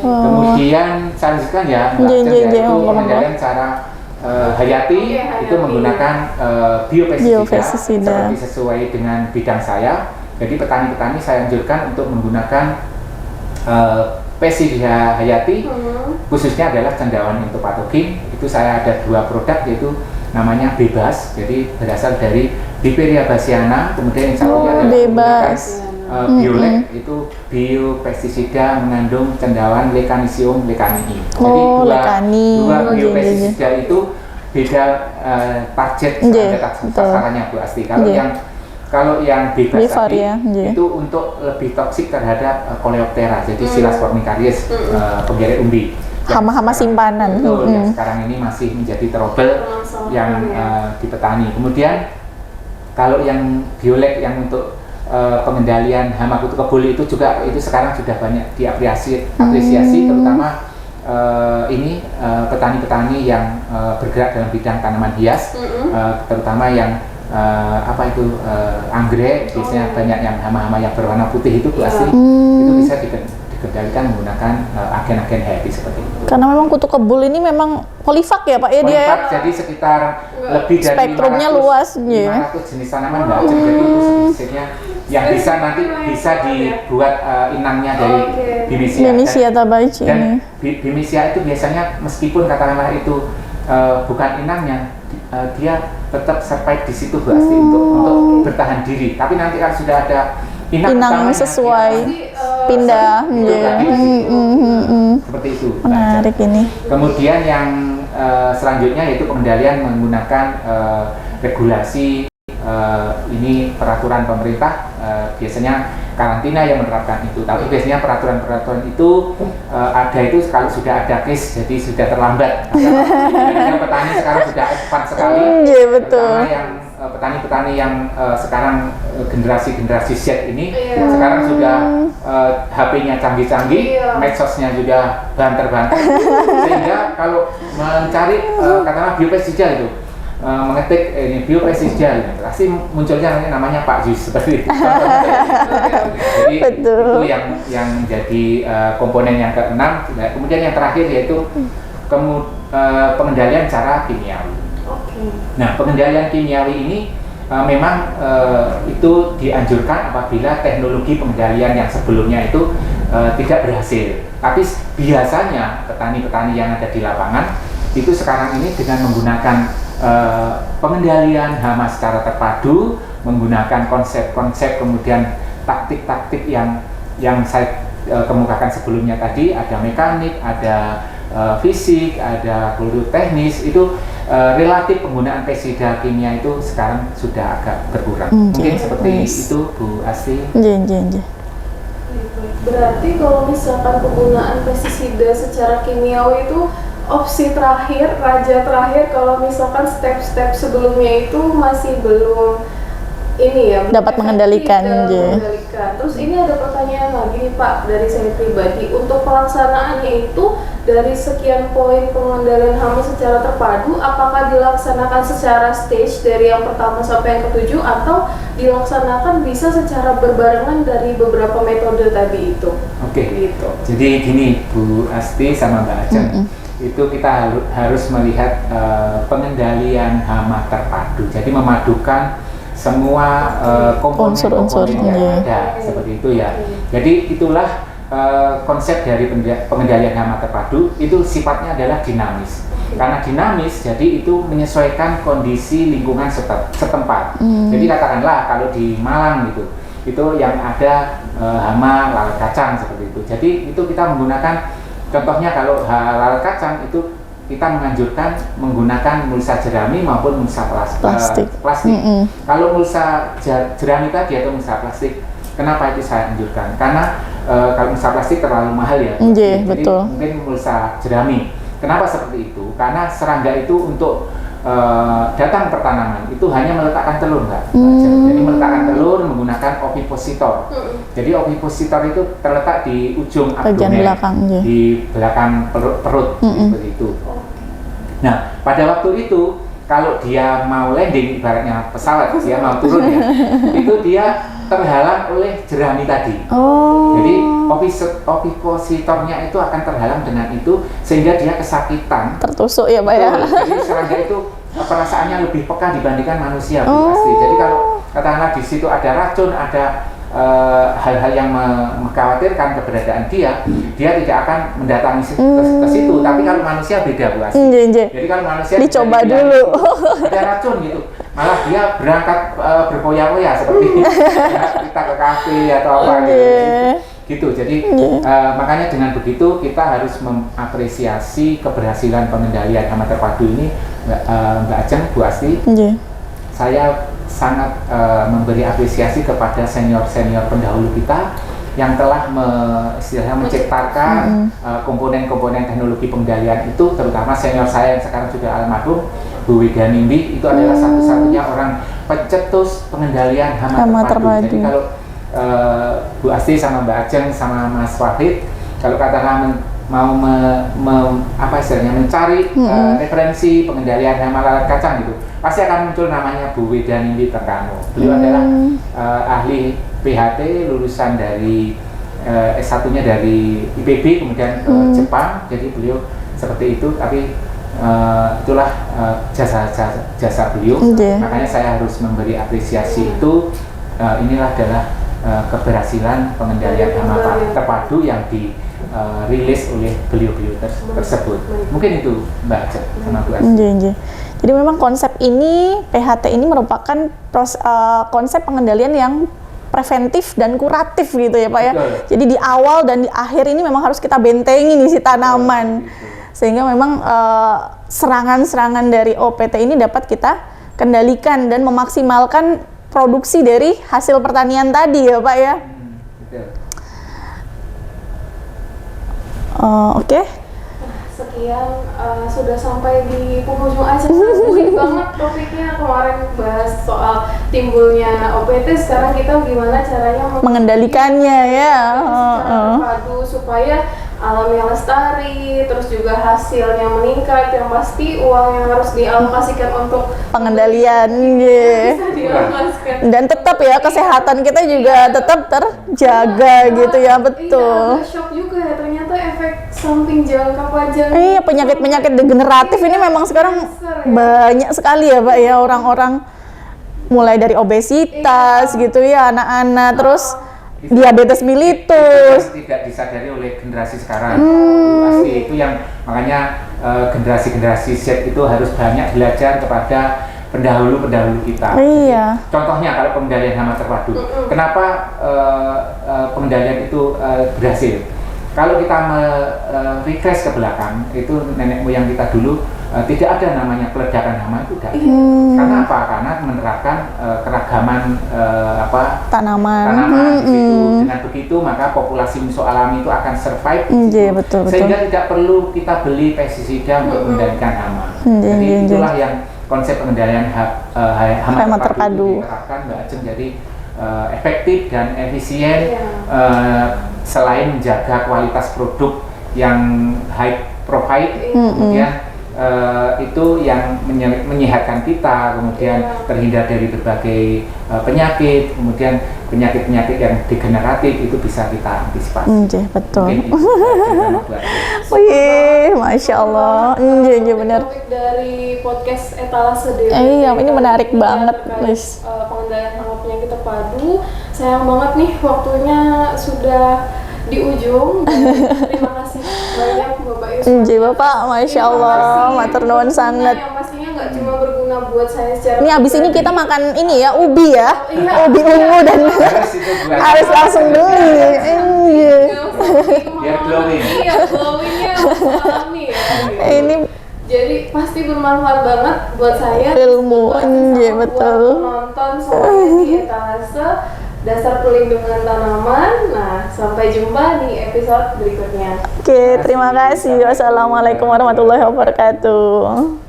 Kemudian saya lanjutkan ya, yaitu pengendalian cara hayati itu menggunakan biopestisida seperti sesuai dengan bidang saya. Jadi petani-petani saya anjurkan untuk menggunakan pestisida hayati, khususnya adalah cendawan intopatogen. Itu saya ada 2 produk, yaitu namanya Bebas, jadi berasal dari Piperia bassiana. Kemudian yang satunya adalah Bebas Biolek, itu biopestisida mengandung cendawan Lecanisium lecanii. Jadi dua biopestisida itu beda target sasarannya Bu Asti. Kalau yang bebas tadi itu untuk lebih toksik terhadap Coleoptera, jadi Silas formicarius, penggeret umbi. Hama-hama simpanan. Betul, yang sekarang ini masih menjadi trouble yang di petani. Kemudian kalau yang Biolek yang untuk pengendalian hama kutu kebul itu juga itu sekarang sudah banyak diapresiasi, terutama petani-petani yang bergerak dalam bidang tanaman hias, terutama yang anggrek, biasanya banyak yang hama-hama yang berwarna putih itu pasti itu bisa dikendalikan menggunakan agen-agen hayati seperti itu. Karena memang kutu kebul ini memang polifak ya Pak ya, dia jadi sekitar lebih dari spektrumnya luas 500 jenis tanaman Mbak Ajeng. Jadi itu sejenisnya yang bisa nanti bisa dibuat inangnya dari Bimisia tabaci ini. Bimisia itu biasanya meskipun katakanlah itu bukan inangnya, dia tetap survive di situ pasti untuk bertahan diri. Tapi nanti kalau sudah ada inang sesuai pindah seperti itu. Menarik ini. Kemudian yang selanjutnya yaitu pengendalian menggunakan regulasi, ini peraturan pemerintah, biasanya karantina yang menerapkan itu. Tapi biasanya peraturan-peraturan itu ada itu kalau sudah ada case, jadi sudah terlambat. Karena petani sekarang sudah advance sekali. Iya betul. Terutama yang petani-petani yang sekarang generasi Z ini sekarang sudah HP-nya canggih-canggih, medsosnya juga banter-banter, sehingga kalau mencari katakanlah biopestisida itu mengetik ini biopestisida pasti munculnya namanya Pak Jus seperti itu. Jadi itu yang menjadi komponen yang ke-6. Kemudian yang terakhir yaitu pengendalian cara kimiawi. Nah, pengendalian kimiawi ini memang itu dianjurkan apabila teknologi pengendalian yang sebelumnya itu tidak berhasil. Tapi biasanya petani-petani yang ada di lapangan itu sekarang ini dengan menggunakan pengendalian hama secara terpadu, menggunakan konsep-konsep, kemudian taktik-taktik yang saya kemukakan sebelumnya tadi, ada mekanik, ada fisik, ada teknis, itu relatif penggunaan pestisida kimia itu sekarang sudah agak berkurang. Mungkin seperti itu Bu Asti. Berarti kalau misalkan penggunaan pestisida secara kimiawi itu opsi terakhir, raja terakhir, kalau misalkan step-step sebelumnya itu masih belum ini ya dapat mengendalikan. Terus ini ada pertanyaan lagi nih Pak dari saya pribadi, untuk pelaksanaannya itu dari sekian poin pengendalian hama secara terpadu, apakah dilaksanakan secara stage dari yang pertama sampai yang ke-7 atau dilaksanakan bisa secara berbarengan dari beberapa metode tadi itu? Gitu. Jadi gini Bu Asti sama Mbak Ajeng, itu kita harus melihat pengendalian hama terpadu. Jadi memadukan semua komponen-komponen yang ada seperti itu ya. Jadi itulah konsep dari pengendalian hama terpadu, itu sifatnya adalah dinamis. Karena dinamis, jadi itu menyesuaikan kondisi lingkungan setempat. Jadi katakanlah kalau di Malang gitu, itu yang ada hama lalat kacang seperti itu. Jadi itu kita menggunakan, contohnya kalau lalat kacang itu kita menganjurkan menggunakan mulsa jerami maupun mulsa plastik. Kalau mulsa jerami tadi atau mulsa plastik, kenapa itu saya anjurkan? Karena kalau mulsa plastik terlalu mahal ya. Jadi betul. Mungkin mulsa jerami. Kenapa seperti itu? Karena serangga itu untuk datang pertanaman itu hanya meletakkan telur, Mbak. Jadi meletakkan telur menggunakan ovipositor. Jadi ovipositor itu terletak di ujung abdomen, di belakang perut seperti itu. Nah, pada waktu itu kalau dia mau landing, ibaratnya pesawat, dia mau turun ya, itu dia terhalang oleh jerami tadi. Jadi ovipositornya itu akan terhalang dengan itu sehingga dia kesakitan. Tertusuk ya Pak ya. Jadi serangga itu perasaannya lebih peka dibandingkan manusia Bu Asti. Jadi kalau katakanlah di situ ada racun, ada hal-hal yang mengkhawatirkan keberadaan dia tidak akan mendatangi ke situ. Tapi kalau manusia beda Bu Asti. Jadi kalau manusia dicoba dulu. Ada racun gitu, malah dia berangkat berpoya-poya seperti kita ke kafe atau apa gitu. Jadi makanya dengan begitu kita harus mengapresiasi keberhasilan pengendalian hama terpadu ini, Mbak Ajeng, Bu Asti. Saya sangat memberi apresiasi kepada senior-senior pendahulu kita yang telah menciptakan komponen-komponen teknologi pengendalian itu, terutama senior saya yang sekarang sudah almarhum Bu Wida Nimbi, itu adalah satu-satunya orang pencetus pengendalian hama terpadu. Jadi kalau Bu Asti sama Mbak Ajeng sama Mas Wahid kalau katakanlah mau mencari referensi pengendalian hama lalat kacang gitu, pasti akan muncul namanya Bu Wida Nimbi Tengkano. Beliau adalah ahli PhD lulusan dari S1-nya dari IPB kemudian ke Jepang. Jadi beliau seperti itu, tapi itulah jasa beliau. Makanya saya harus memberi apresiasi itu. Inilah adalah keberhasilan pengendalian hama terpadu yang dirilis oleh beliau-beliau tersebut. Mungkin itu Mbak Ajeng sama Bu Asti. Jadi memang konsep ini, PHT ini merupakan konsep pengendalian yang preventif dan kuratif gitu ya Pak ya. Jadi di awal dan di akhir ini memang harus kita bentengi nih si tanaman. Sehingga memang serangan-serangan dari OPT ini dapat kita kendalikan dan memaksimalkan produksi dari hasil pertanian tadi ya Pak ya. Oke. Sekian sudah sampai di penghujung acara. Unik banget topiknya, kemarin bahas soal timbulnya OPT, sekarang kita gimana caranya mengendalikannya ya. Terpadu supaya alamnya lestari, terus juga hasilnya meningkat, yang pasti uang yang harus dialokasikan untuk pengendalian bisa dialokasikan. Dan tetap ya kesehatan kita juga tetap terjaga gitu ya, betul. Iya, agak shock juga ya, ternyata efek samping jangka panjang. Iya, penyakit-penyakit degeneratif ini memang sekarang banyak sekali ya Pak ya, orang-orang mulai dari obesitas gitu ya, anak-anak, terus diabetes mellitus tidak disadari oleh generasi sekarang. Pasti itu yang makanya generasi-generasi Z itu harus banyak belajar kepada pendahulu-pendahulu kita. Iya. Contohnya kalau pengendalian hama terpadu, kenapa pengendalian itu berhasil? Kalau kita refresh ke belakang, itu nenek moyang kita dulu tidak ada namanya peledakan hama itu tidak. Karena apa? Karena menerapkan keragaman tanaman di situ. Dengan begitu maka populasi musuh alami itu akan survive di situ. Betul. Sehingga tidak perlu kita beli pestisida untuk mengendalikan hama. Jadi itulah yang konsep pengendalian hama terpadu diterapkan Mbak Ajeng. Jadi efektif dan efisien, selain menjaga kualitas produk yang high profile, kemudian itu yang menyehatkan kita, kemudian terhindar dari berbagai penyakit, kemudian penyakit-penyakit yang degeneratif itu bisa kita antisipasi. Betul. Wih, Masya Allah. Benar. Topik dari podcast Etalase Dewi. Iya, ini menarik banget, Liz. Pengendalian hama penyakit terpadu. Sayang banget nih waktunya sudah di ujung. Terima kasih banyak Bapak Yusuf. Bapak, Masya Allah, matur nuwun sangat. Yang pastinya nggak cuma berguna buat saya secara ini abis ini kita makan ini ya, ubi ya, ubi ungu dan harus langsung beli. Biar glowing. Iya, glowingnya alami ya. Ini jadi pasti bermanfaat banget buat saya. Ilmu, betul. Buat penonton semuanya di Etalase Dasar Perlindungan Tanaman. Nah, sampai jumpa di episode berikutnya. Oke, terima kasih. Wassalamualaikum warahmatullahi wabarakatuh.